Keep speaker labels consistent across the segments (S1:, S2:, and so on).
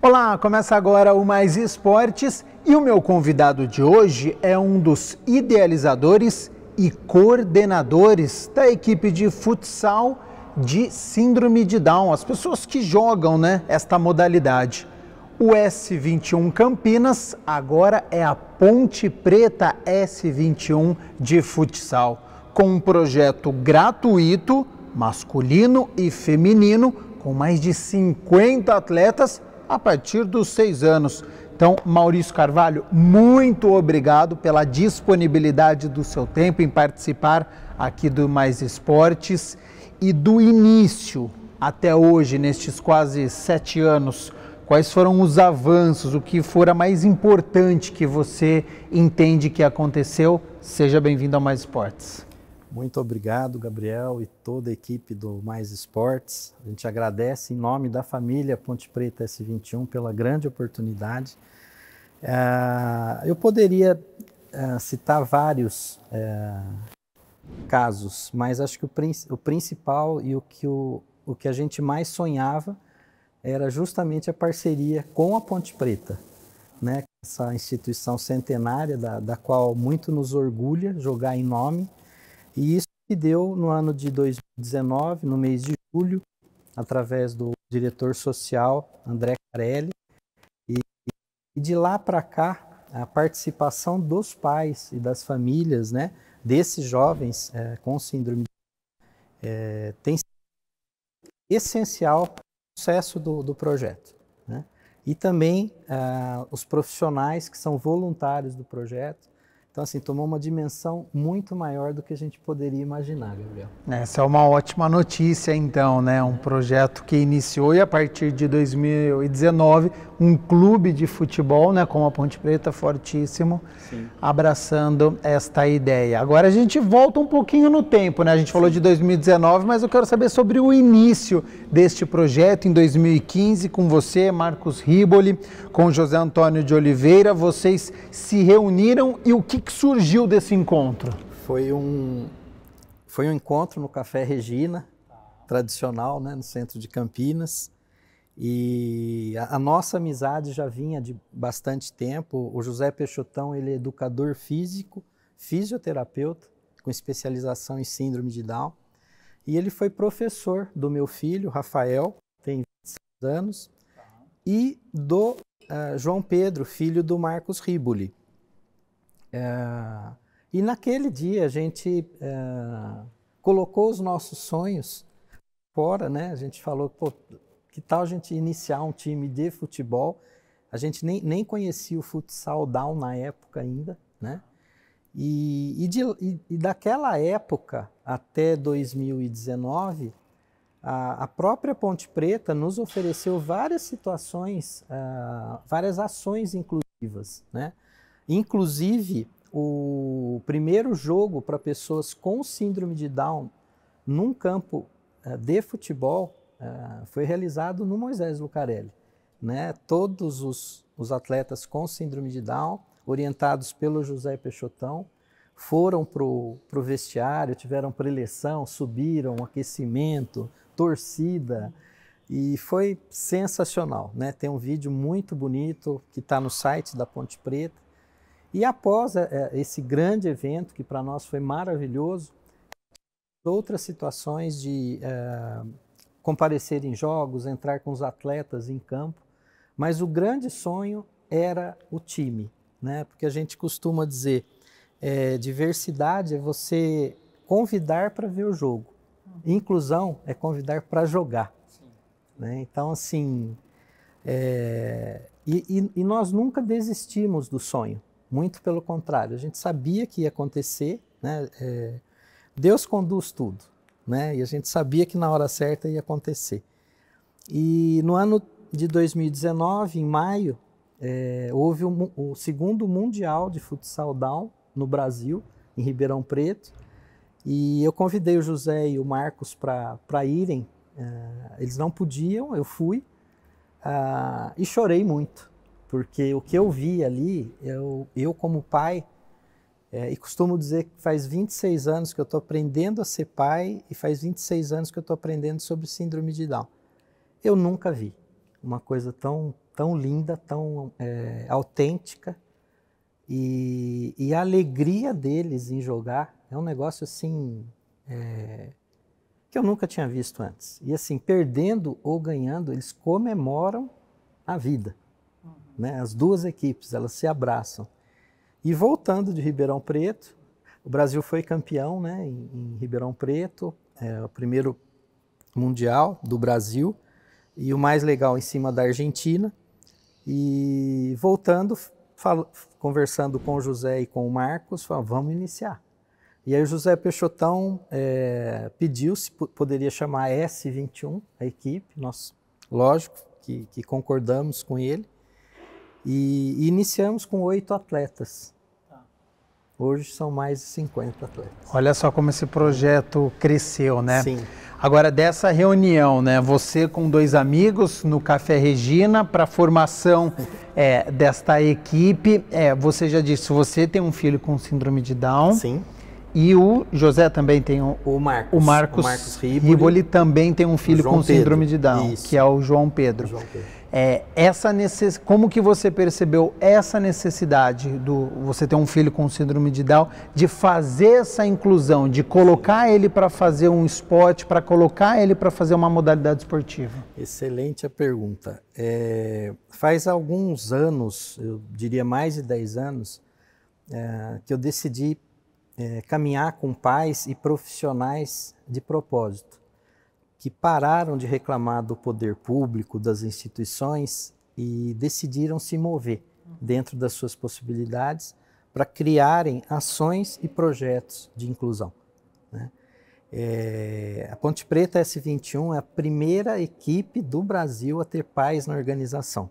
S1: Olá, começa agora o Mais Esportes e o meu convidado de hoje é um dos idealizadores e coordenadores da equipe de futsal de síndrome de Down, as pessoas que jogam, esta modalidade. O S21 Campinas agora é a Ponte Preta S21 de futsal, com um projeto gratuito, masculino e feminino, com mais de 50 atletas a partir dos 6 anos. Então, Maurício Carvalho, muito obrigado pela disponibilidade do seu tempo em participar aqui do Mais Esportes e do início até hoje, nestes quase 7 anos. Quais foram os avanços, o que fora mais importante que você entende que aconteceu? Seja bem-vindo ao Mais Esportes.
S2: Muito obrigado, Gabriel, e toda a equipe do Mais Esportes. A gente agradece em nome da família Ponte Preta S21 pela grande oportunidade. Eu poderia citar vários casos, mas acho que o principal e o que a gente mais sonhava era justamente a parceria com a Ponte Preta, né? Essa instituição centenária da qual muito nos orgulha jogar em nome. E isso que deu no ano de 2019, no mês de julho, através do diretor social André Carelli. E de lá para cá, a participação dos pais e das famílias, né, desses jovens com síndrome tem sido essencial para o sucesso do projeto, né? E também os profissionais que são voluntários do projeto. Então, assim, tomou uma dimensão muito maior do que a gente poderia imaginar, Gabriel.
S1: Essa é uma ótima notícia, então, né? Um projeto que iniciou e a partir de 2019, um clube de futebol, né, com a Ponte Preta, fortíssimo, sim, abraçando esta ideia. Agora a gente volta um pouquinho no tempo, né? A gente sim falou de 2019, mas eu quero saber sobre o início deste projeto em 2015, com você, Marcos Riboli, com José Antônio de Oliveira. Vocês se reuniram e o que surgiu desse encontro?
S2: Foi um encontro no Café Regina, tradicional, né, no centro de Campinas. E a nossa amizade já vinha de bastante tempo. O José Peixotão, ele é educador físico, fisioterapeuta, com especialização em síndrome de Down. E ele foi professor do meu filho, Rafael, tem 26 anos, e do João Pedro, filho do Marcos Riboli. E naquele dia a gente colocou os nossos sonhos fora, né? A gente falou, pô, que tal a gente iniciar um time de futebol? A gente nem conhecia o futsal Down na época ainda, né? E daquela época até 2019, a própria Ponte Preta nos ofereceu várias situações, várias ações inclusivas, né? Inclusive, o primeiro jogo para pessoas com síndrome de Down num campo de futebol foi realizado no Moisés Lucarelli, né? Todos os atletas com síndrome de Down, orientados pelo José Peixotão, foram para o vestiário, tiveram preleção, subiram, aquecimento, torcida, e foi sensacional, né? Tem um vídeo muito bonito que está no site da Ponte Preta. E após esse grande evento, que para nós foi maravilhoso, outras situações de comparecer em jogos, entrar com os atletas em campo, mas o grande sonho era o time, né? Porque a gente costuma dizer, diversidade é você convidar para ver o jogo, inclusão é convidar para jogar, né? Então, assim, e nós nunca desistimos do sonho. Muito pelo contrário, a gente sabia que ia acontecer, né? Deus conduz tudo, né? E a gente sabia que na hora certa ia acontecer. E no ano de 2019, em maio, houve o segundo Mundial de Futsal Down no Brasil, em Ribeirão Preto, e eu convidei o José e o Marcos para irem. Eles não podiam, eu fui, e chorei muito. Porque o que eu vi ali, eu como pai, e costumo dizer que faz 26 anos que eu estou aprendendo a ser pai e faz 26 anos que eu estou aprendendo sobre síndrome de Down. Eu nunca vi uma coisa tão tão linda, tão autêntica, e a alegria deles em jogar é um negócio assim que eu nunca tinha visto antes. E assim, perdendo ou ganhando, eles comemoram a vida. Né? As duas equipes, elas se abraçam. E voltando de Ribeirão Preto, o Brasil foi campeão, né, em Ribeirão Preto, o primeiro mundial do Brasil, e o mais legal em cima da Argentina. E voltando, conversando com o José e com o Marcos, falamos, vamos iniciar. E aí o José Peixotão pediu se poderia chamar S21, a equipe, nós, lógico, que concordamos com ele, e iniciamos com 8 atletas. Hoje são mais de 50 atletas.
S1: Olha só como esse projeto cresceu, né?
S2: Sim.
S1: Agora, dessa reunião, né? Você com 2 amigos no Café Regina para a formação desta equipe. Você já disse, você tem um filho com síndrome de Down.
S2: Sim.
S1: E o José também tem
S2: o Marcos
S1: Riboli também tem um filho com síndrome de Down,
S2: isso,
S1: que é o João Pedro. Como que você percebeu essa necessidade você ter um filho com síndrome de Down, de fazer essa inclusão, de colocar ele para fazer um esporte, para colocar ele para fazer uma modalidade esportiva?
S2: Excelente a pergunta. Faz alguns anos, eu diria mais de 10 anos, que eu decidi caminhar com pais e profissionais de propósito, que pararam de reclamar do poder público, das instituições e decidiram se mover dentro das suas possibilidades para criarem ações e projetos de inclusão. Né? A Ponte Preta S21 é a primeira equipe do Brasil a ter pais na organização.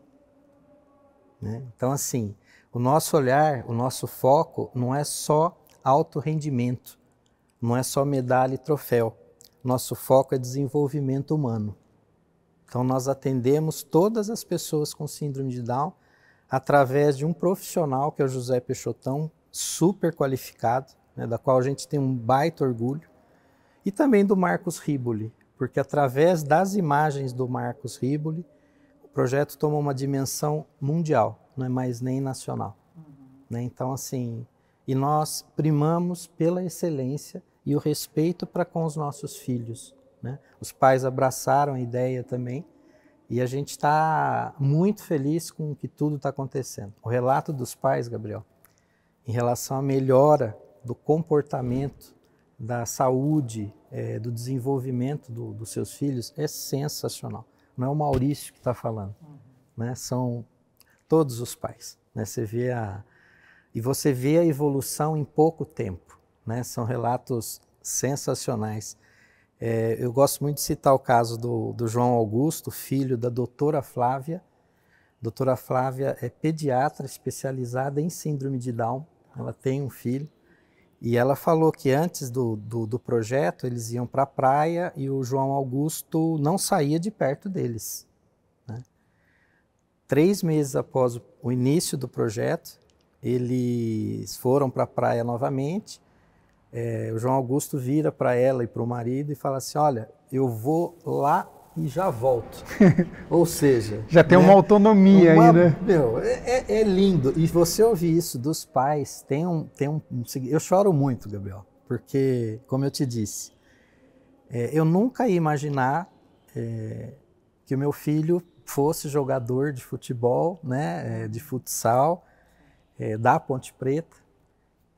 S2: Né? Então, assim, o nosso olhar, o nosso foco não é só alto rendimento, não é só medalha e troféu. Nosso foco é desenvolvimento humano. Então, nós atendemos todas as pessoas com síndrome de Down através de um profissional, que é o José Peixotão, super qualificado, né, da qual a gente tem um baita orgulho, e também do Marcos Riboli, porque através das imagens do Marcos Riboli, o projeto toma uma dimensão mundial, não é mais nem nacional. Né? Então, assim, e nós primamos pela excelência e o respeito para com os nossos filhos. Né? Os pais abraçaram a ideia também e a gente está muito feliz com o que tudo está acontecendo. O relato dos pais, Gabriel, em relação à melhora do comportamento, da saúde, do desenvolvimento dos seus filhos é sensacional. Não é o Maurício que está falando, né? São todos os pais. Né? Você vê a evolução em pouco tempo. Né? São relatos sensacionais. Eu gosto muito de citar o caso do João Augusto, filho da doutora Flávia. Doutora Flávia é pediatra especializada em síndrome de Down. Ela tem um filho. E ela falou que antes do projeto eles iam para a praia e o João Augusto não saía de perto deles. Né? 3 meses após o início do projeto, eles foram para a praia novamente. O João Augusto vira para ela e para o marido e fala assim, olha, eu vou lá e já volto. Ou seja...
S1: Já tem, né, uma autonomia aí, né?
S2: Meu, é lindo. E você ouvir isso dos pais, eu choro muito, Gabriel, porque, como eu te disse, eu nunca ia imaginar que o meu filho fosse jogador de futebol, né, de futsal, da Ponte Preta.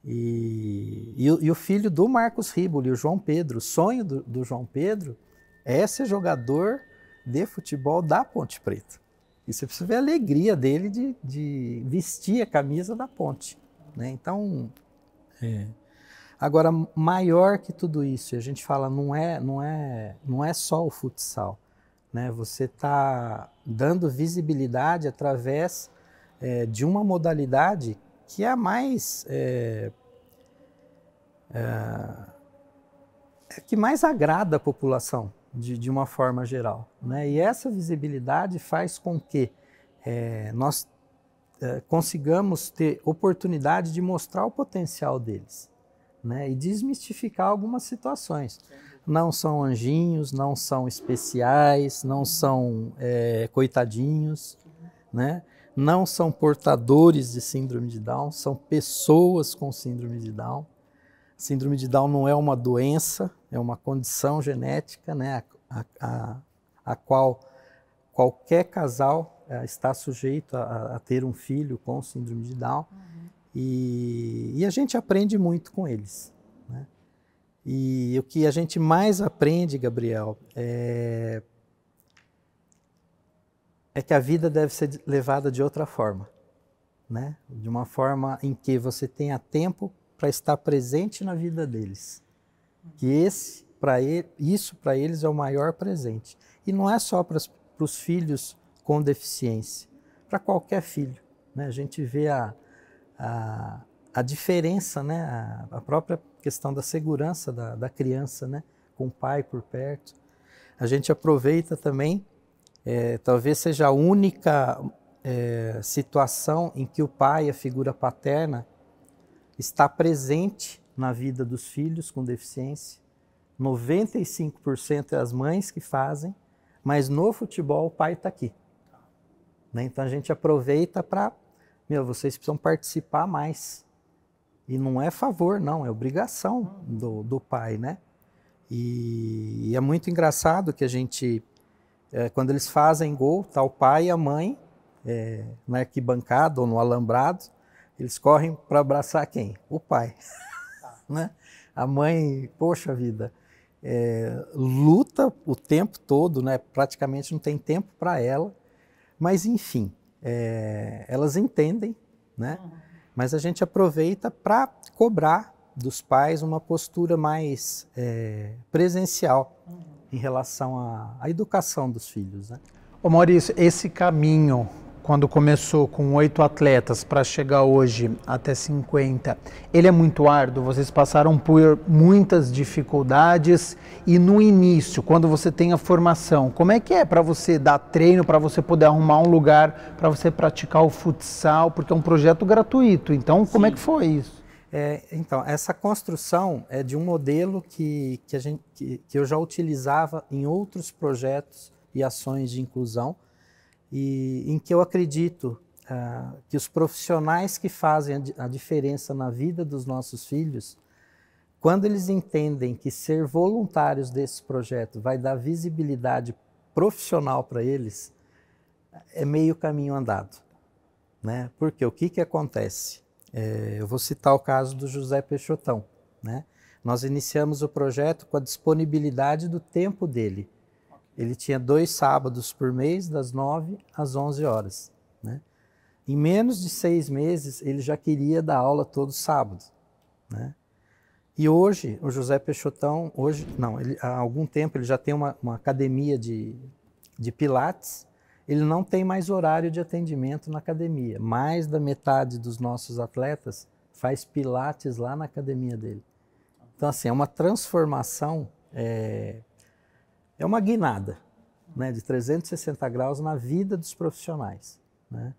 S2: E o filho do Marcos Riboli, o João Pedro, o sonho do João Pedro é ser jogador de futebol da Ponte Preta. E você precisa ver a alegria dele de vestir a camisa da Ponte. Né? Então, agora, maior que tudo isso, a gente fala, não é só o futsal. Né? Você está dando visibilidade através de uma modalidade que é a mais que mais agrada a população de uma forma geral, né? E essa visibilidade faz com que nós consigamos ter oportunidade de mostrar o potencial deles, né? E desmistificar algumas situações. Não são anjinhos, não são especiais, não são coitadinhos. né? Não são portadores de síndrome de Down, são pessoas com síndrome de Down. Síndrome de Down não é uma doença, é uma condição genética, né? A qual qualquer casal está sujeito a ter um filho com síndrome de Down. E a gente aprende muito com eles, né? E o que a gente mais aprende, Gabriel, é que a vida deve ser levada de outra forma, né? De uma forma em que você tenha tempo para estar presente na vida deles. Que isso para eles é o maior presente. E não é só para os filhos com deficiência, para qualquer filho, né? A gente vê a diferença, né? A própria questão da segurança da criança, né? Com o pai por perto. A gente aproveita também, talvez seja a única situação em que o pai, a figura paterna, está presente na vida dos filhos com deficiência. 95% é as mães que fazem, mas no futebol o pai está aqui, né? Então a gente aproveita para, vocês precisam participar mais. E não é favor, não, é obrigação do pai, né? E é muito engraçado que a gente, quando eles fazem gol, tá o pai e a mãe na arquibancada ou no alambrado, eles correm para abraçar quem? O pai. Né? A mãe, poxa vida, luta o tempo todo, né? Praticamente não tem tempo para ela, mas enfim, elas entendem, né? Mas a gente aproveita para cobrar dos pais uma postura mais presencial em relação à educação dos filhos, né?
S1: Ô Maurício, esse caminho, quando começou com 8 atletas para chegar hoje até 50, ele é muito árduo, vocês passaram por muitas dificuldades e no início, quando você tem a formação, como é que é para você dar treino, para você poder arrumar um lugar, para você praticar o futsal, porque é um projeto gratuito, então como é que foi isso?
S2: Então, essa construção é de um modelo que eu já utilizava em outros projetos e ações de inclusão, e em que eu acredito que os profissionais que fazem a diferença na vida dos nossos filhos, quando eles entendem que ser voluntários desse projeto vai dar visibilidade profissional para eles, é meio caminho andado, né? Porque o que acontece? Eu vou citar o caso do José Peixotão, né? Nós iniciamos o projeto com a disponibilidade do tempo dele. Ele tinha 2 sábados por mês, das 9 às 11 horas. Né? Em menos de 6 meses, ele já queria dar aula todo sábado. Né? E hoje, o José Peixotão, há algum tempo ele já tem uma academia de pilates, ele não tem mais horário de atendimento na academia. Mais da metade dos nossos atletas faz pilates lá na academia dele. Então, assim, é uma transformação, é uma guinada, né, de 360 graus na vida dos profissionais. Né?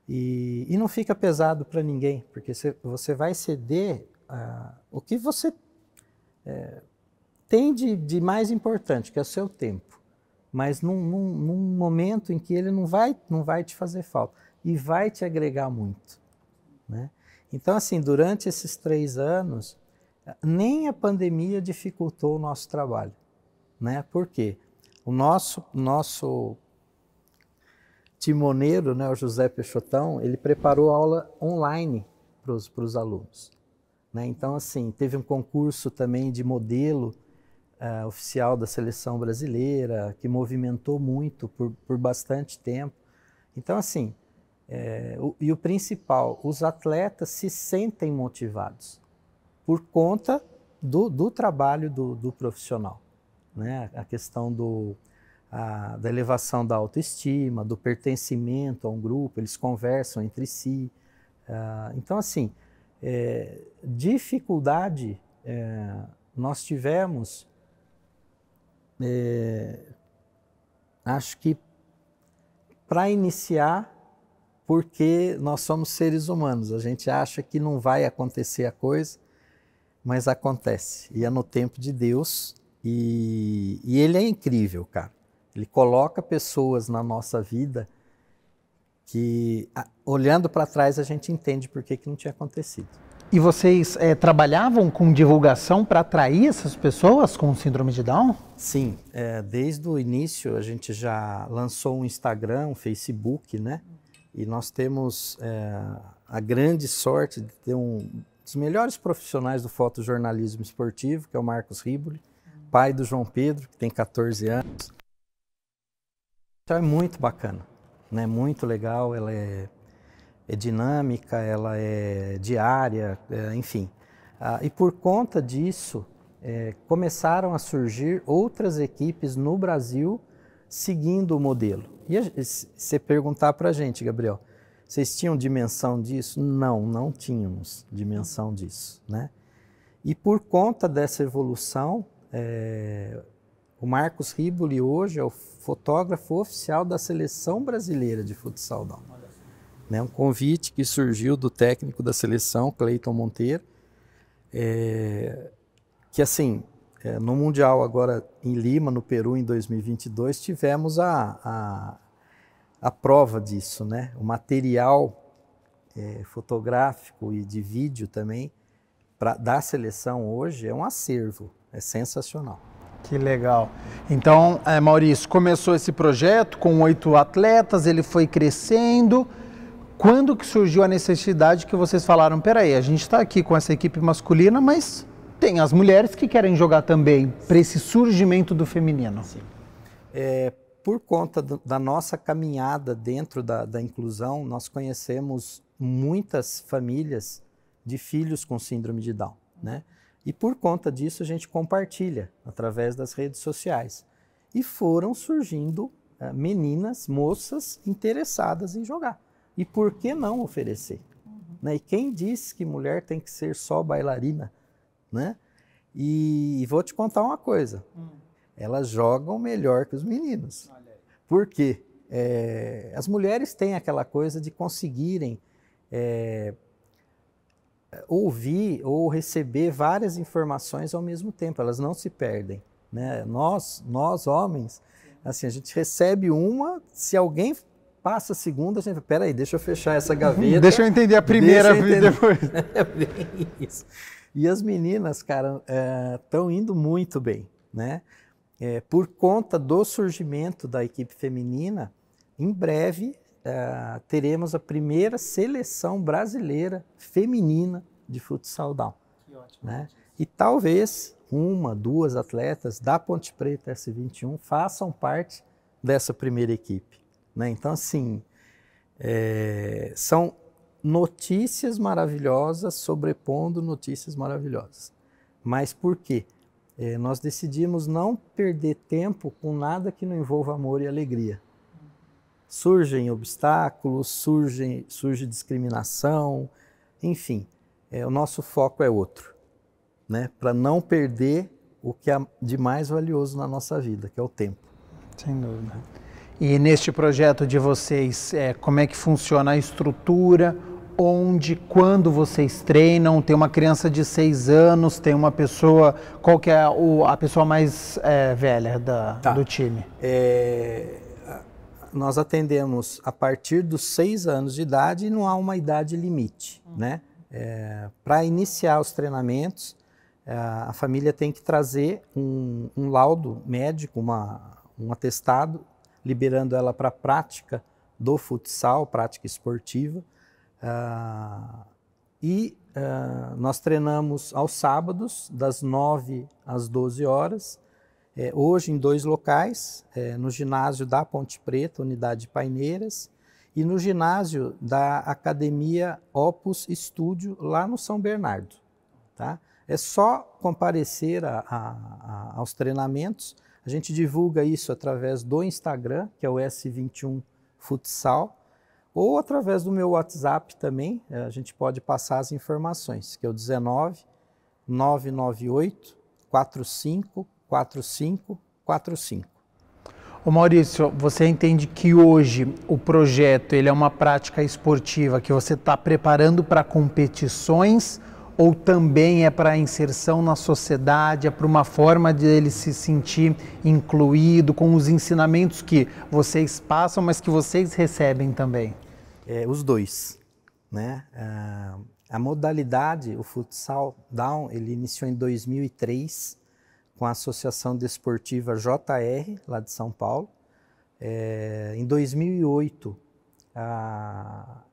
S2: E não fica pesado para ninguém, porque você vai ceder o que você tem de mais importante, que é o seu tempo. Mas num momento em que ele não vai te fazer falta e vai te agregar muito. Né? Então, assim, durante esses 3 anos, nem a pandemia dificultou o nosso trabalho. Né? Por quê? O nosso timoneiro, né, o José Peixotão, ele preparou aula online para os alunos. Né? Então, assim, teve um concurso também de modelo oficial da seleção brasileira, que movimentou muito por bastante tempo. Então, assim, e o principal, os atletas se sentem motivados por conta do trabalho do profissional. Né? A questão da elevação da autoestima, do pertencimento a um grupo, eles conversam entre si. Então, assim, dificuldade nós tivemos, acho que para iniciar, porque nós somos seres humanos, a gente acha que não vai acontecer a coisa, mas acontece, e é no tempo de Deus, e ele é incrível, cara. Ele coloca pessoas na nossa vida que olhando para trás a gente entende por que não tinha acontecido.
S1: E vocês trabalhavam com divulgação para atrair essas pessoas com síndrome de Down?
S2: Sim, desde o início a gente já lançou um Instagram, um Facebook, né? E nós temos a grande sorte de ter um dos melhores profissionais do fotojornalismo esportivo, que é o Marcos Riboli, pai do João Pedro, que tem 14 anos. Então é muito bacana, né? Muito legal, ela é dinâmica, ela é diária, enfim. E por conta disso, começaram a surgir outras equipes no Brasil seguindo o modelo. E você perguntar para a gente, Gabriel, vocês tinham dimensão disso? Não, não tínhamos dimensão disso, né? E por conta dessa evolução, o Marcos Riboli hoje é o fotógrafo oficial da Seleção Brasileira de Futsal Down. Um convite que surgiu do técnico da seleção, Cleiton Monteiro, que assim, no Mundial agora em Lima, no Peru, em 2022, tivemos a prova disso, né? O material fotográfico e de vídeo também da seleção hoje é um acervo, é sensacional.
S1: Que legal. Então, Maurício, começou esse projeto com 8 atletas, ele foi crescendo. Quando que surgiu a necessidade que vocês falaram, peraí, a gente está aqui com essa equipe masculina, mas tem as mulheres que querem jogar também, para esse surgimento do feminino?
S2: Sim. Por conta da nossa caminhada dentro da inclusão, nós conhecemos muitas famílias de filhos com síndrome de Down, né? E por conta disso a gente compartilha através das redes sociais. E foram surgindo meninas, moças interessadas em jogar. E por que não oferecer? Né? E quem disse que mulher tem que ser só bailarina? Né? E vou te contar uma coisa. Elas jogam melhor que os meninos. Por quê? As mulheres têm aquela coisa de conseguirem ouvir ou receber várias informações ao mesmo tempo. Elas não se perdem. Né? Nós homens, assim, a gente recebe uma, se alguém passa a segunda, a gente fala, peraí, deixa eu fechar essa gaveta.
S1: Deixa eu entender a primeira depois.
S2: É bem isso. E as meninas, cara, estão indo muito bem, né? Por conta do surgimento da equipe feminina, em breve teremos a primeira seleção brasileira feminina de futsal down. Que ótimo. Né? E talvez 1, 2 atletas da Ponte Preta S21 façam parte dessa primeira equipe. Né? Então, assim, são notícias maravilhosas sobrepondo notícias maravilhosas. Mas por quê? Nós decidimos não perder tempo com nada que não envolva amor e alegria. Surgem obstáculos, surge discriminação, enfim, o nosso foco é outro, né? Para não perder o que é de mais valioso na nossa vida, que é o tempo.
S1: Sem dúvida. E neste projeto de vocês, como é que funciona a estrutura? Onde, quando vocês treinam? Tem uma criança de 6 anos, tem uma pessoa... Qual que é a pessoa mais velha do time?
S2: Nós atendemos a partir dos 6 anos de idade e não há uma idade limite, né? Para iniciar os treinamentos, a família tem que trazer um laudo médico, um atestado, liberando ela para a prática do futsal, prática esportiva. Nós treinamos aos sábados, das 9 às 12 horas, hoje em 2 locais, no ginásio da Ponte Preta, unidade de Paineiras, e no ginásio da Academia Opus Estúdio, lá no São Bernardo. Tá? É só comparecer aos treinamentos. A gente divulga isso através do Instagram, que é o S21 Futsal, ou através do meu WhatsApp também, a gente pode passar as informações, que é o 19 998 45 4545.
S1: Ô Maurício, você entende que hoje o projeto ele é uma prática esportiva que você está preparando para competições ou também é para inserção na sociedade, é para uma forma de ele se sentir incluído com os ensinamentos que vocês passam, mas que vocês recebem também?
S2: Os dois, né? A modalidade, o futsal down, ele iniciou em 2003 com a Associação Desportiva JR, lá de São Paulo. Em 2008,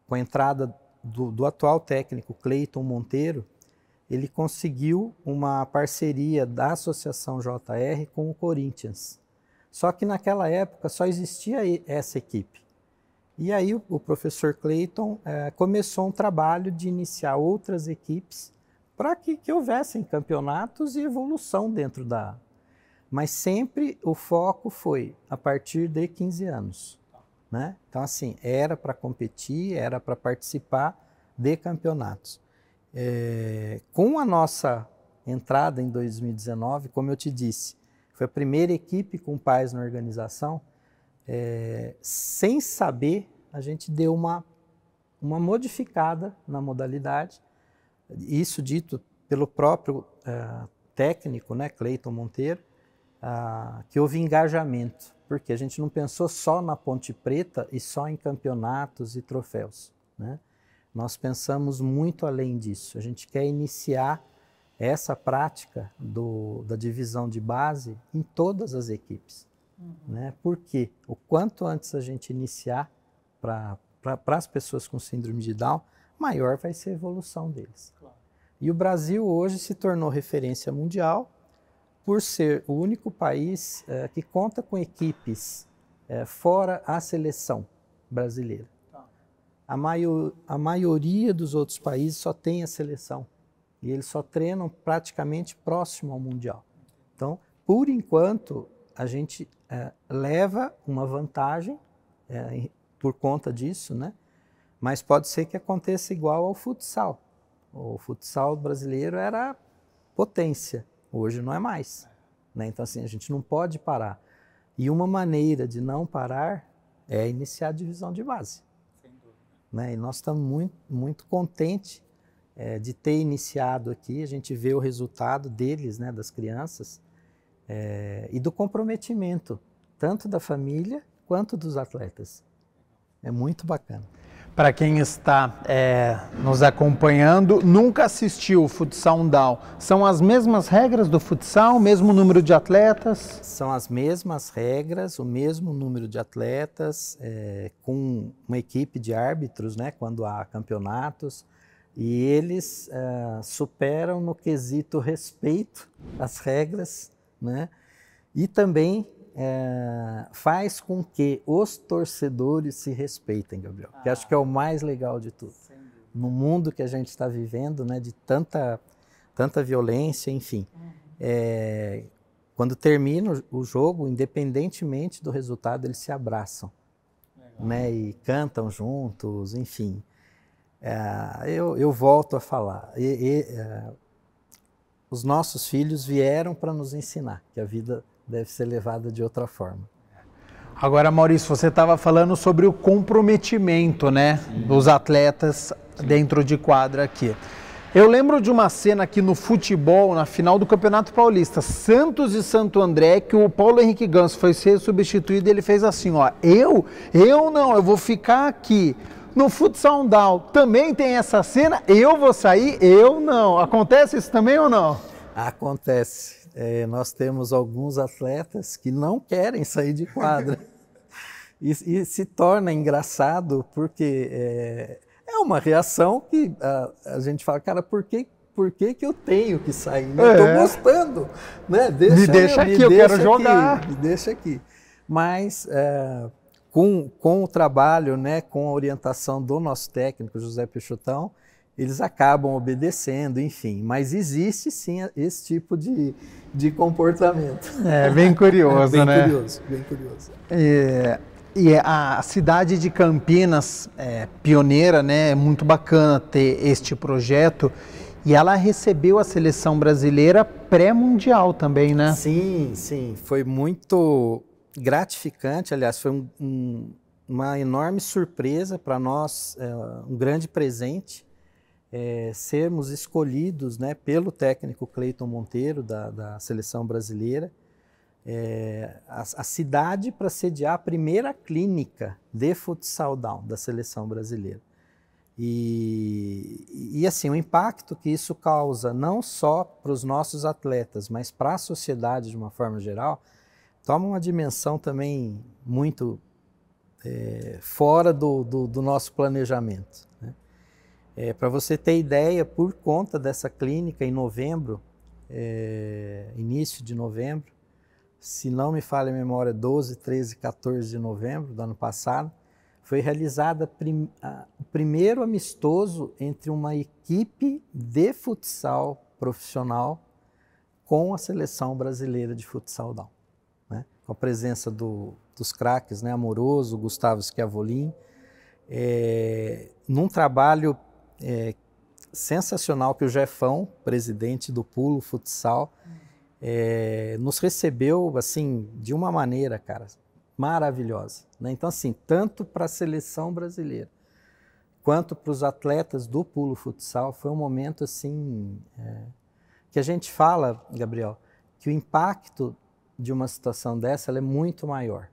S2: com a entrada do atual técnico Cleiton Monteiro, ele conseguiu uma parceria da Associação JR com o Corinthians. Só que naquela época só existia essa equipe. E aí o professor Cleiton começou um trabalho de iniciar outras equipes para que houvessem campeonatos e evolução dentro da... Mas sempre o foco foi a partir de 15 anos. Né? Então, assim, era para competir, era para participar de campeonatos. Com a nossa entrada em 2019, como eu te disse, foi a primeira equipe com pais na organização, sem saber, a gente deu uma modificada na modalidade, isso dito pelo próprio técnico, né, Cleiton Monteiro, que houve engajamento, porque a gente não pensou só na Ponte Preta e só em campeonatos e troféus, né? Nós pensamos muito além disso. A gente quer iniciar essa prática da divisão de base em todas as equipes. Né? Porque o quanto antes a gente iniciar para as pessoas com síndrome de Down, maior vai ser a evolução deles. Claro. E o Brasil hoje se tornou referência mundial por ser o único país que conta com equipes fora a seleção brasileira. A maioria dos outros países só tem a seleção e eles só treinam praticamente próximo ao Mundial. Então, por enquanto, a gente leva uma vantagem por conta disso, né? Mas pode ser que aconteça igual ao futsal. O futsal brasileiro era potência, hoje não é mais. Né? Então, assim, a gente não pode parar. E uma maneira de não parar é iniciar a divisão de base. Né? E nós estamos muito, muito contentes de ter iniciado aqui, a gente vê o resultado deles, né, das crianças, e do comprometimento, tanto da família quanto dos atletas. É muito bacana.
S1: Para quem está nos acompanhando, nunca assistiu o futsal down, são as mesmas regras do futsal, o mesmo número de atletas?
S2: São as mesmas regras, o mesmo número de atletas, com uma equipe de árbitros, né, quando há campeonatos, e eles superam no quesito respeito às regras, né, e também faz com que os torcedores se respeitem, Gabriel, que acho que é o mais legal de tudo. No mundo que a gente está vivendo, né, de tanta violência, enfim. Quando termina o jogo, independentemente do resultado, eles se abraçam, né, e cantam juntos, enfim. Eu volto a falar, os nossos filhos vieram para nos ensinar que a vida deve ser levada de outra forma.
S1: Agora, Maurício, você estava falando sobre o comprometimento, né, dos atletas dentro de quadra aqui. Eu lembro de uma cena aqui no futebol, na final do Campeonato Paulista, Santos e Santo André, que o Paulo Henrique Ganso foi ser substituído e ele fez assim, ó, eu não, eu vou ficar aqui. No futsal down também tem essa cena, eu vou sair, eu não. Acontece isso também ou não?
S2: Acontece. Nós temos alguns atletas que não querem sair de quadra. E se torna engraçado porque é uma reação que a gente fala, cara, por que eu tenho que sair? Eu estou gostando. Né?
S1: Me deixa aqui, eu quero jogar.
S2: Me deixa aqui. Mas com o trabalho, né, com a orientação do nosso técnico, José Peixotão, eles acabam obedecendo, enfim. Mas existe sim esse tipo de comportamento.
S1: Bem curioso,
S2: bem
S1: né?
S2: Curioso, bem curioso.
S1: E a cidade de Campinas, pioneira, né? É muito bacana ter este projeto. E ela recebeu a seleção brasileira pré-mundial também, né?
S2: Sim, sim. Foi muito gratificante, aliás, foi uma enorme surpresa para nós, um grande presente. Sermos escolhidos, né, pelo técnico Cleiton Monteiro da seleção brasileira. a cidade para sediar a primeira clínica de futsal down da seleção brasileira. E assim, o impacto que isso causa, não só para os nossos atletas, mas para a sociedade de uma forma geral, toma uma dimensão também muito fora do nosso planejamento, né? Para você ter ideia, por conta dessa clínica, em novembro, início de novembro, se não me falha a memória, 12, 13, 14 de novembro do ano passado, foi realizada o primeiro amistoso entre uma equipe de futsal profissional com a seleção brasileira de futsal down, né? Com a presença dos craques, né? Amoroso, Gustavo Schiavolin, num trabalho sensacional que o Jefão, presidente do Pulo Futsal, nos recebeu assim de uma maneira, cara, maravilhosa, né? Então, assim, tanto para a seleção brasileira quanto para os atletas do Pulo Futsal, foi um momento assim que a gente fala, Gabriel, que o impacto de uma situação dessa ela é muito maior,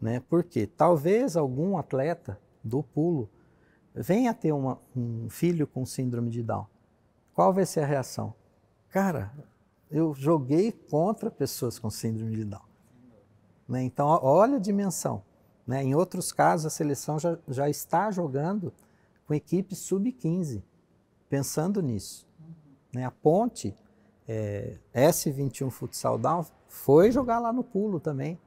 S2: né? Porque talvez algum atleta do pulo venha a ter um filho com síndrome de Down. Qual vai ser a reação? Cara, eu joguei contra pessoas com síndrome de Down, né? Então, olha a dimensão, né? Em outros casos, a seleção já está jogando com equipe sub-15, pensando nisso, né? A Ponte, S21 Futsal Down, foi jogar lá no pulo também.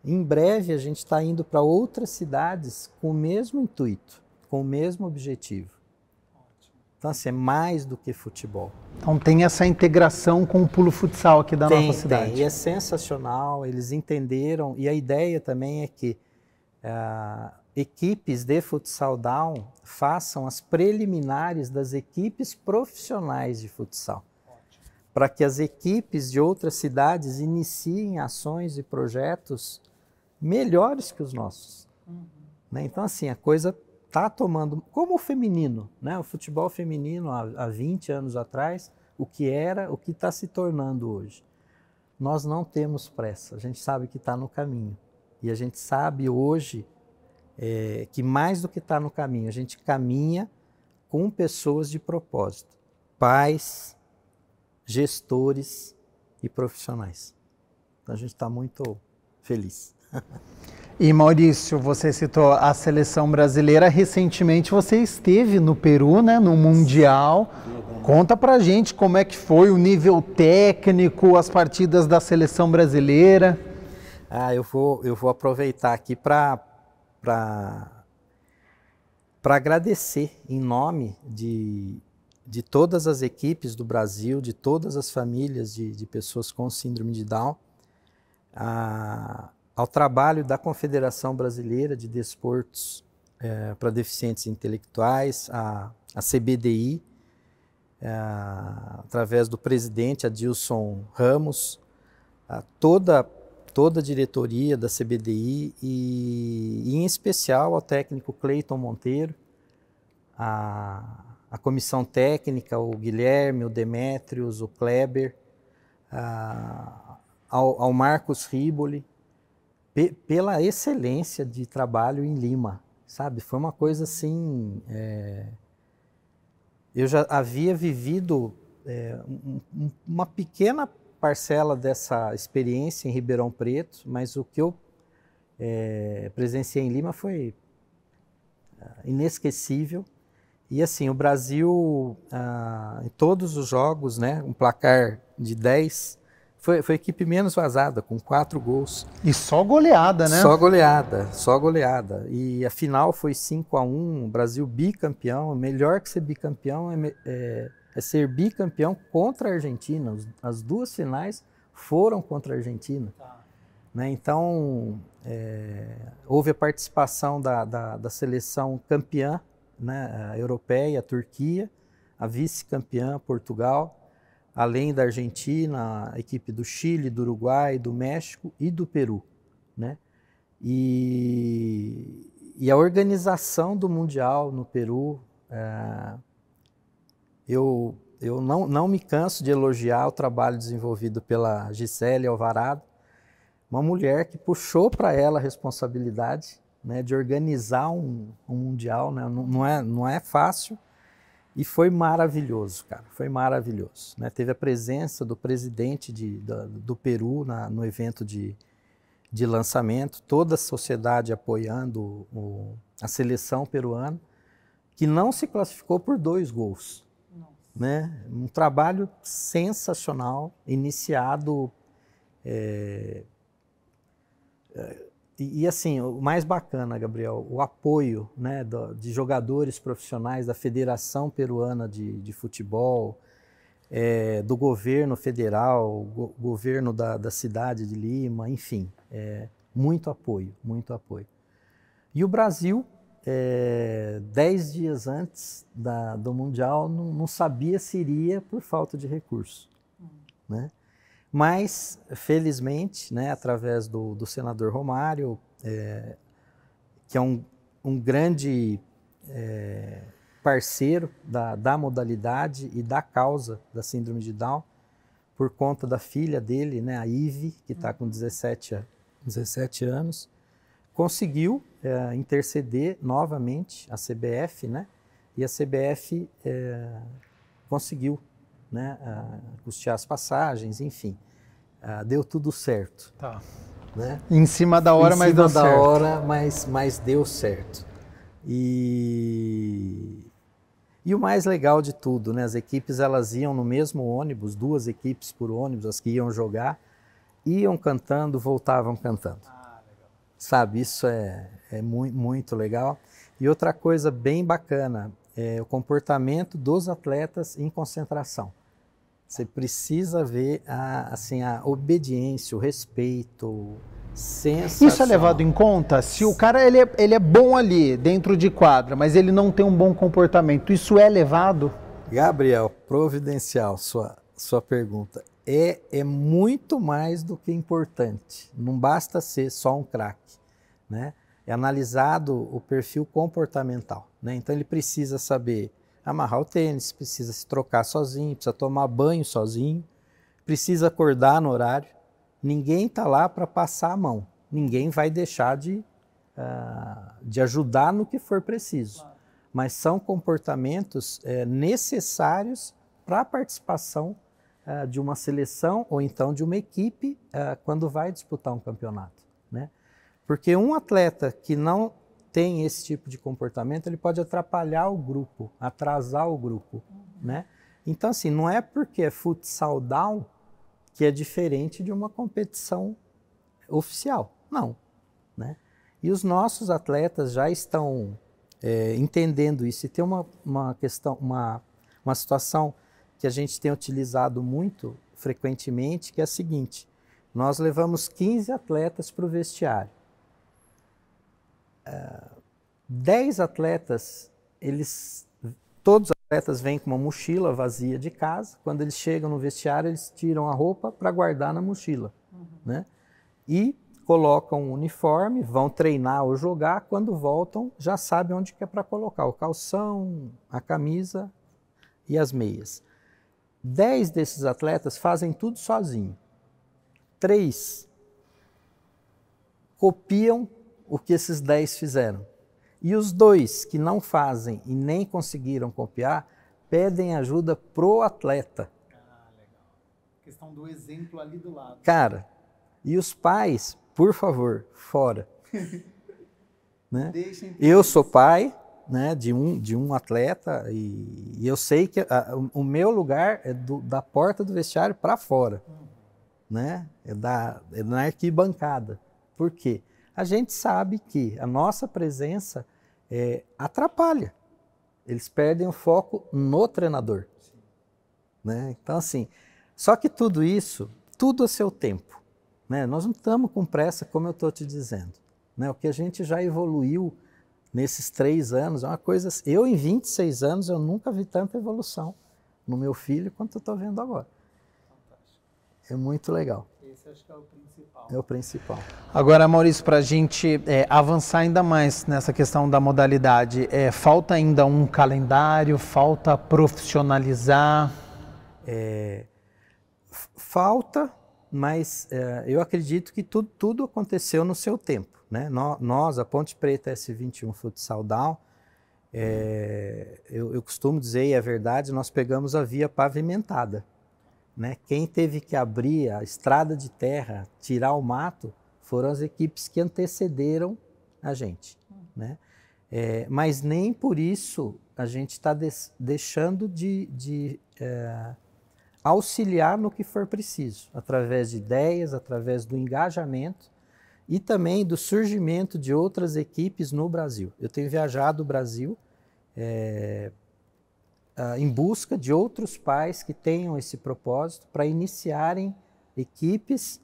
S2: Em breve, a gente está indo para outras cidades com o mesmo intuito, com o mesmo objetivo. Então, assim, é mais do que futebol.
S1: Então tem essa integração com o pulo futsal aqui da nossa cidade.
S2: Tem, e é sensacional, eles entenderam, e a ideia também é que equipes de futsal down façam as preliminares das equipes profissionais de futsal, para que as equipes de outras cidades iniciem ações e projetos melhores que os nossos, né? Então, assim, a coisa está tomando, como o feminino, né? O futebol feminino há 20 anos atrás, o que era, o que está se tornando hoje. Nós não temos pressa, a gente sabe que está no caminho. E a gente sabe hoje que mais do que está no caminho, a gente caminha com pessoas de propósito, pais, gestores e profissionais. Então a gente está muito feliz.
S1: E Maurício, você citou a seleção brasileira. Recentemente você esteve no Peru, né, no Mundial. Conta pra gente como é que foi o nível técnico, as partidas da seleção brasileira.
S2: Eu vou aproveitar aqui para agradecer em nome de todas as equipes do Brasil, de todas as famílias de pessoas com síndrome de Down, ao trabalho da Confederação Brasileira de Desportos para Deficientes Intelectuais, a CBDI, através do presidente Adilson Ramos, toda a diretoria da CBDI e em especial ao técnico Cleiton Monteiro, a comissão técnica, o Guilherme, o Demétrios, o Kleber, ao Marcos Riboli, pela excelência de trabalho em Lima, sabe? Foi uma coisa assim... eu já havia vivido uma pequena parcela dessa experiência em Ribeirão Preto, mas o que eu presenciei em Lima foi inesquecível. E assim, o Brasil, em todos os jogos, né, um placar de 10, foi a equipe menos vazada, com 4 gols.
S1: E só goleada, né?
S2: Só goleada. E a final foi 5-1, o Brasil bicampeão. Melhor que ser bicampeão é ser bicampeão contra a Argentina. As duas finais foram contra a Argentina. Né? Então, houve a participação da seleção campeã, né, europeia, a Turquia, a vice-campeã, Portugal, além da Argentina, a equipe do Chile, do Uruguai, do México e do Peru, né? E a organização do Mundial no Peru, eu não me canso de elogiar o trabalho desenvolvido pela Gisele Alvarado, uma mulher que puxou para ela a responsabilidade, né, de organizar um mundial, né, não é fácil, e foi maravilhoso, cara, foi maravilhoso, né? Teve a presença do presidente do Peru no evento de lançamento, toda a sociedade apoiando a seleção peruana, que não se classificou por 2 gols. Né? Um trabalho sensacional, iniciado. E assim, o mais bacana, Gabriel, o apoio, né, de jogadores profissionais da Federação Peruana de Futebol, do governo federal, governo da cidade de Lima, enfim, muito apoio, muito apoio. E o Brasil, 10 dias antes do Mundial, não sabia se iria por falta de recursos, né? Mas, felizmente, né, através do senador Romário, que é um grande parceiro da modalidade e da causa da síndrome de Down, por conta da filha dele, né, a Ive, que está com 17 anos, conseguiu interceder novamente a CBF, né, e a CBF conseguiu, né, custear as passagens, enfim, deu tudo certo.
S1: Tá.
S2: Né?
S1: Em cima da hora, mas deu certo.
S2: Em cima da hora, mas deu certo. E o mais legal de tudo, né, as equipes elas iam no mesmo ônibus, 2 equipes por ônibus, as que iam jogar, iam cantando, voltavam cantando.
S1: Legal.
S2: Sabe, isso é muito legal. E outra coisa bem bacana, o comportamento dos atletas em concentração. Você precisa ver a obediência, o respeito, sensacional.
S1: Isso é levado em conta? Se o cara ele é bom ali, dentro de quadra, mas ele não tem um bom comportamento, isso é levado?
S2: Gabriel, providencial, sua pergunta. É muito mais do que importante. Não basta ser só um craque, né? É analisado o perfil comportamental, né? Então ele precisa saber amarrar o tênis, precisa se trocar sozinho, precisa tomar banho sozinho, precisa acordar no horário. Ninguém está lá para passar a mão. Ninguém vai deixar de ajudar no que for preciso. Claro. Mas são comportamentos necessários para a participação de uma seleção ou então de uma equipe quando vai disputar um campeonato, né? Porque um atleta que não tem esse tipo de comportamento, ele pode atrapalhar o grupo, atrasar o grupo, né? Então, assim, não é porque é futsal down que é diferente de uma competição oficial, não, né? E os nossos atletas já estão entendendo isso. E tem uma situação que a gente tem utilizado muito frequentemente, que é a seguinte: nós levamos 15 atletas para o vestiário. 10 atletas, todos os atletas vêm com uma mochila vazia de casa. Quando eles chegam no vestiário, eles tiram a roupa para guardar na mochila, né? E colocam um uniforme, vão treinar ou jogar. Quando voltam, já sabem onde que é para colocar o calção, a camisa e as meias. 10 desses atletas fazem tudo sozinho. 3 copiam o que esses 10 fizeram. E os 2 que não fazem e nem conseguiram copiar, pedem ajuda pro atleta.
S1: Ah, legal. Questão do exemplo ali do lado.
S2: Cara, e os pais, por favor, fora. Né? Eu sou pai, né, de um atleta e eu sei que o meu lugar é da porta do vestiário para fora. Né? É na arquibancada. Por quê? A gente sabe que a nossa presença atrapalha. Eles perdem o foco no treinador. Né? Então, assim, só que tudo isso, tudo a seu tempo. Né? Nós não estamos com pressa, como eu estou te dizendo. Né? O que a gente já evoluiu nesses 3 anos é uma coisa... Eu, em 26 anos, eu nunca vi tanta evolução no meu filho quanto eu estou vendo agora. Fantástico. É muito legal.
S1: Esse acho que é o principal.
S2: É o principal.
S1: Agora, Maurício, para a gente avançar ainda mais nessa questão da modalidade, falta ainda um calendário, falta profissionalizar?
S2: Falta, mas eu acredito que tudo aconteceu no seu tempo, né? Nós, a Ponte Preta S21 Futsal Down, eu costumo dizer, e é verdade, nós pegamos a via pavimentada, né? Quem teve que abrir a estrada de terra, tirar o mato, foram as equipes que antecederam a gente, né? Mas nem por isso a gente está deixando de auxiliar no que for preciso, através de ideias, através do engajamento e também do surgimento de outras equipes no Brasil. Eu tenho viajado o Brasil em busca de outros pais que tenham esse propósito para iniciarem equipes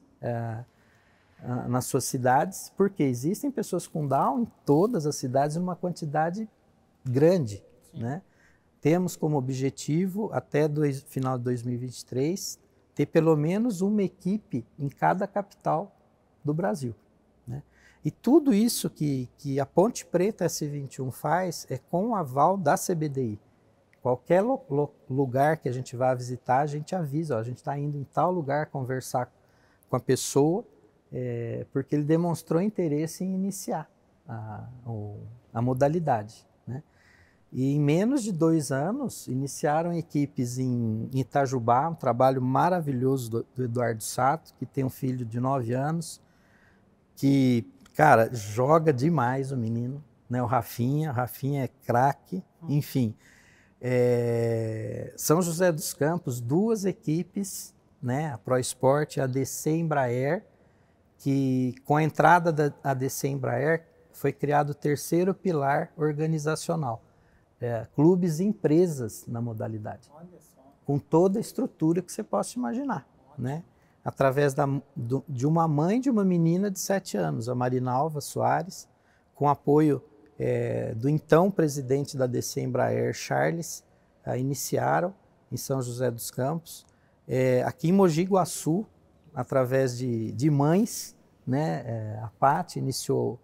S2: nas suas cidades, porque existem pessoas com Down em todas as cidades, numa quantidade grande, né? Temos como objetivo, até final de 2023, ter pelo menos uma equipe em cada capital do Brasil, né? E tudo isso que a Ponte Preta S21 faz é com o aval da CBDI. Qualquer lugar que a gente vá visitar, a gente avisa, ó, a gente está indo em tal lugar conversar com a pessoa, porque ele demonstrou interesse em iniciar a modalidade, né? E em menos de 2 anos, iniciaram equipes em Itajubá, um trabalho maravilhoso do Eduardo Sato, que tem um filho de 9 anos, que, cara, joga demais o menino, né? O Rafinha é craque, enfim. São José dos Campos, 2 equipes, né? A Pro Sport e a ADC Embraer, que com a entrada da ADC Embraer foi criado o 3º pilar organizacional. Clubes e empresas na modalidade, com toda a estrutura que você possa imaginar, né? Através de uma mãe de uma menina de 7 anos, a Marinalva Soares, com apoio do então presidente da DC Embraer, Charles, iniciaram em São José dos Campos. Aqui em Mogi Guaçu, através de mães, né? A Paty iniciou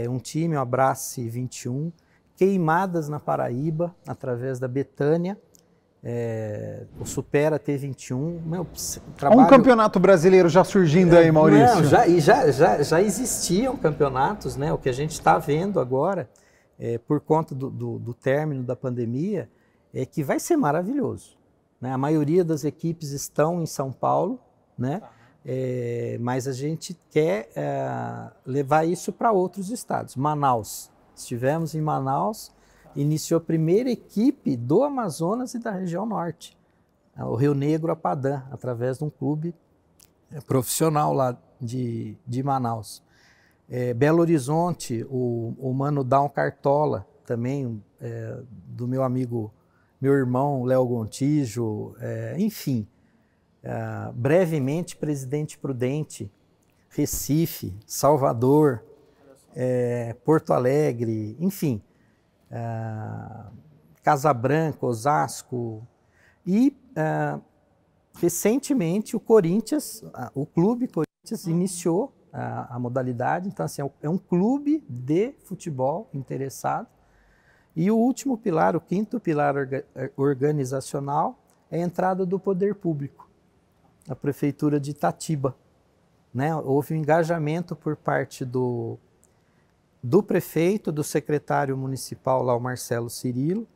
S2: um time, o Abrace 21, Queimadas na Paraíba, através da Betânia, o Supera T21.
S1: Um campeonato brasileiro já surgindo aí, Maurício.
S2: Não, já existiam campeonatos, né? O que a gente está vendo agora, por conta do término da pandemia, é que vai ser maravilhoso, né? A maioria das equipes estão em São Paulo, né? Mas a gente quer levar isso para outros estados. Manaus. Estivemos em Manaus, iniciou a primeira equipe do Amazonas e da região norte, o Rio Negro Apadã, através de um clube profissional lá de Manaus. Belo Horizonte, o Mano Down Cartola, também do meu amigo, meu irmão Léo Gontijo, enfim. Brevemente, Presidente Prudente, Recife, Salvador, Porto Alegre, enfim, Casabranca, Osasco e recentemente o Corinthians, o clube Corinthians iniciou a modalidade, então assim, é um clube de futebol interessado. E o último pilar, o 5º pilar organizacional, é a entrada do poder público, a Prefeitura de Itatiba, né? Houve um engajamento por parte do prefeito, do secretário municipal lá, o Marcelo Cirilo,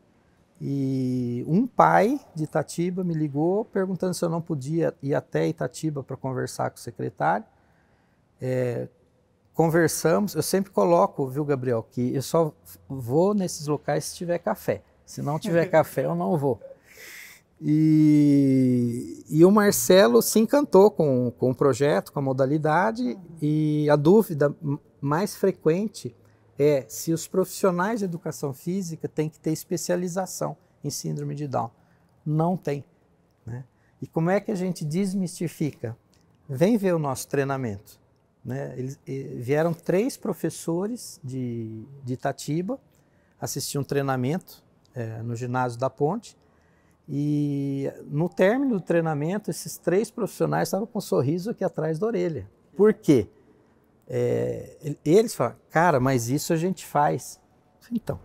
S2: e um pai de Itatiba me ligou perguntando se eu não podia ir até Itatiba para conversar com o secretário. Conversamos, eu sempre coloco, viu, Gabriel, que eu só vou nesses locais se tiver café. Se não tiver café, eu não vou. E o Marcelo se encantou com o projeto, com a modalidade, e a dúvida mais frequente é se os profissionais de educação física têm que ter especialização em síndrome de Down. Não tem, né? E como é que a gente desmistifica? Vem ver o nosso treinamento, né? Vieram 3 professores de Itatiba assistir um treinamento no ginásio da Ponte, e no término do treinamento esses 3 profissionais estavam com um sorriso aqui atrás da orelha. Por quê? Eles falam, cara, mas isso a gente faz. Então.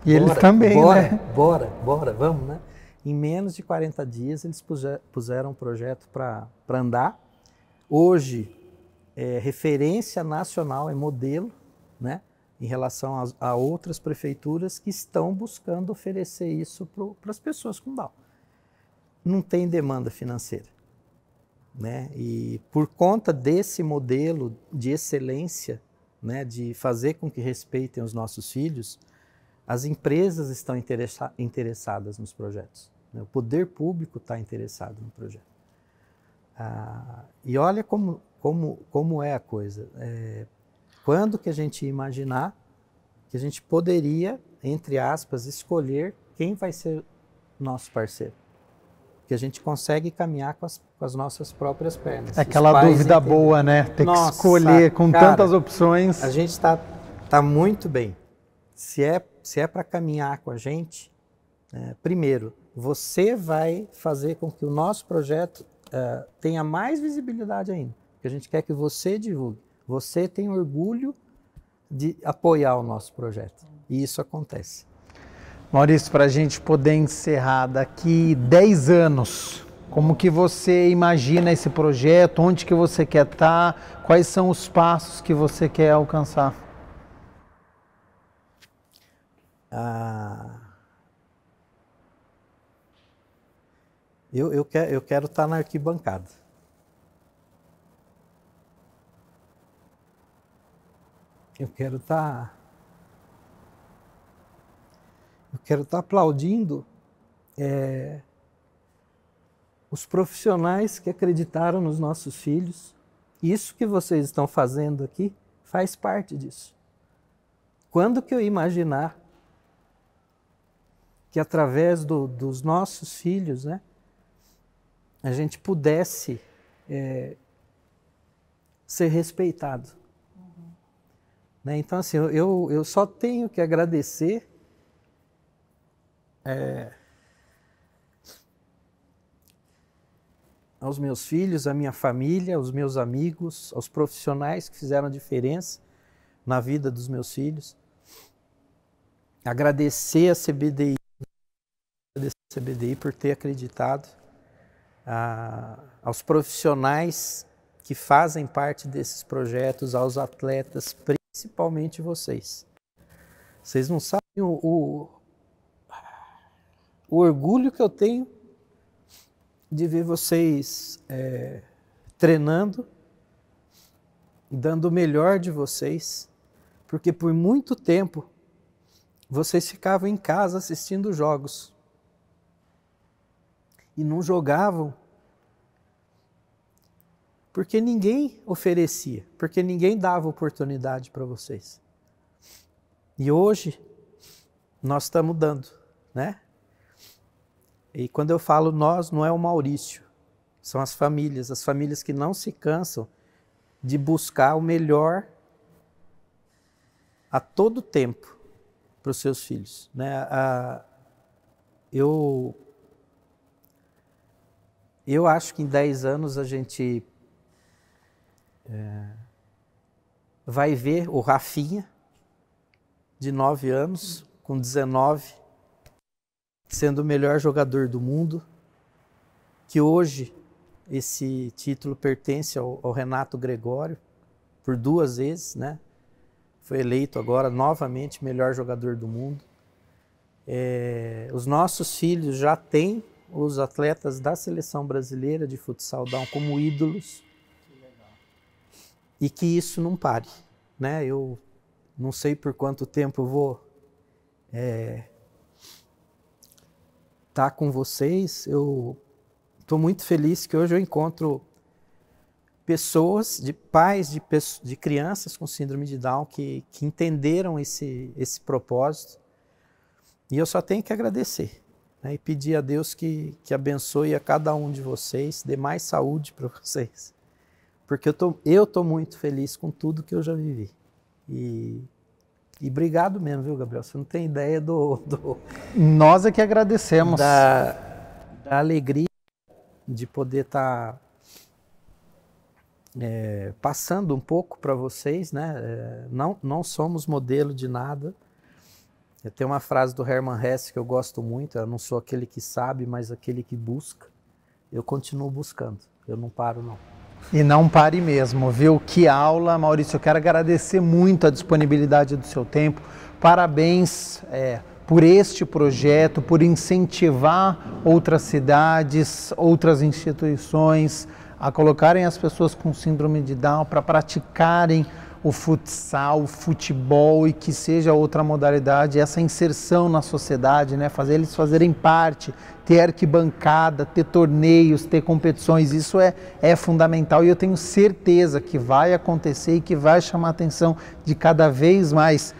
S1: E eles também,
S2: bora,
S1: né?
S2: Bora, vamos, né? Em menos de 40 dias, eles puseram um projeto para andar. Hoje, é referência nacional, é modelo, né, em relação a outras prefeituras que estão buscando oferecer isso para as pessoas com Down. Não tem demanda financeira, né? E por conta desse modelo de excelência, né, de fazer com que respeitem os nossos filhos, as empresas estão interessadas nos projetos. O poder público está interessado no projeto. E olha como é a coisa. Quando que a gente ia imaginar que a gente poderia, entre aspas, escolher quem vai ser nosso parceiro? Que a gente consegue caminhar com as nossas próprias pernas.
S1: Aquela dúvida boa, né? Ter que escolher com tantas opções.
S2: A gente tá muito bem. Se é para caminhar com a gente, primeiro, você vai fazer com que o nosso projeto tenha mais visibilidade ainda. Porque a gente quer que você divulgue. Você tem orgulho de apoiar o nosso projeto. E isso acontece.
S1: Maurício, para a gente poder encerrar, daqui 10 anos, como que você imagina esse projeto? Onde que você quer estar? Quais são os passos que você quer alcançar?
S2: Eu quero estar na arquibancada. Eu quero estar aplaudindo os profissionais que acreditaram nos nossos filhos. Isso que vocês estão fazendo aqui faz parte disso. Quando que eu imaginar que através dos nossos filhos, né, a gente pudesse ser respeitado? Né? Então, assim, eu só tenho que agradecer aos meus filhos, à minha família, aos meus amigos, aos profissionais que fizeram a diferença na vida dos meus filhos. Agradecer a CBDI por ter acreditado, aos profissionais que fazem parte desses projetos, aos atletas, principalmente vocês. Vocês não sabem o orgulho que eu tenho de ver vocês treinando, dando o melhor de vocês, porque por muito tempo vocês ficavam em casa assistindo jogos e não jogavam porque ninguém oferecia, porque ninguém dava oportunidade para vocês. E hoje nós estamos dando, né? E quando eu falo nós, não é o Maurício, são as famílias que não se cansam de buscar o melhor a todo tempo para os seus filhos, né? Eu acho que em 10 anos a gente vai ver o Rafinha, de 9 anos, com 19, sendo o melhor jogador do mundo, que hoje esse título pertence ao Renato Gregório, por 2 vezes, né? Foi eleito agora novamente melhor jogador do mundo. Os nossos filhos já têm os atletas da seleção brasileira de futsal Down como ídolos. Que legal. E que isso não pare, né? Eu não sei por quanto tempo eu vou estar com vocês. Eu estou muito feliz que hoje eu encontro pessoas, pais de crianças com síndrome de Down que entenderam esse propósito. E eu só tenho que agradecer, né, e pedir a Deus que abençoe a cada um de vocês, dê mais saúde para vocês. Porque eu tô muito feliz com tudo que eu já vivi. E obrigado mesmo, viu, Gabriel? Você não tem ideia
S1: Nós é que agradecemos.
S2: Da alegria de poder estar passando um pouco para vocês, né? Não somos modelo de nada. Tem uma frase do Hermann Hesse que eu gosto muito, eu não sou aquele que sabe, mas aquele que busca. Eu continuo buscando, eu não paro não.
S1: E não pare mesmo, viu? Que aula, Maurício. Eu quero agradecer muito a disponibilidade do seu tempo. Parabéns por este projeto, por incentivar outras cidades, outras instituições a colocarem as pessoas com síndrome de Down para praticarem o futsal, o futebol e que seja outra modalidade, essa inserção na sociedade, né? Fazer eles fazerem parte, ter arquibancada, ter torneios, ter competições, isso é fundamental e eu tenho certeza que vai acontecer e que vai chamar a atenção de cada vez mais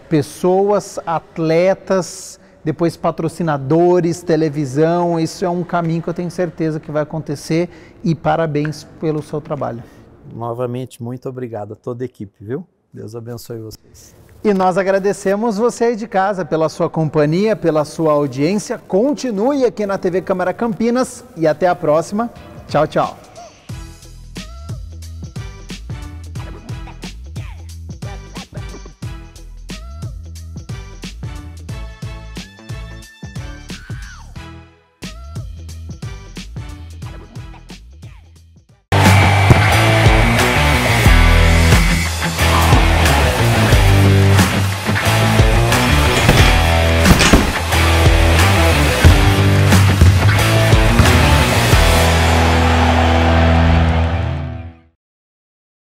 S1: pessoas, atletas, depois patrocinadores, televisão, isso é um caminho que eu tenho certeza que vai acontecer e parabéns pelo seu trabalho.
S2: Novamente, muito obrigado a toda a equipe, viu? Deus abençoe vocês.
S1: E nós agradecemos você aí de casa pela sua companhia, pela sua audiência. Continue aqui na TV Câmara Campinas e até a próxima. Tchau, tchau.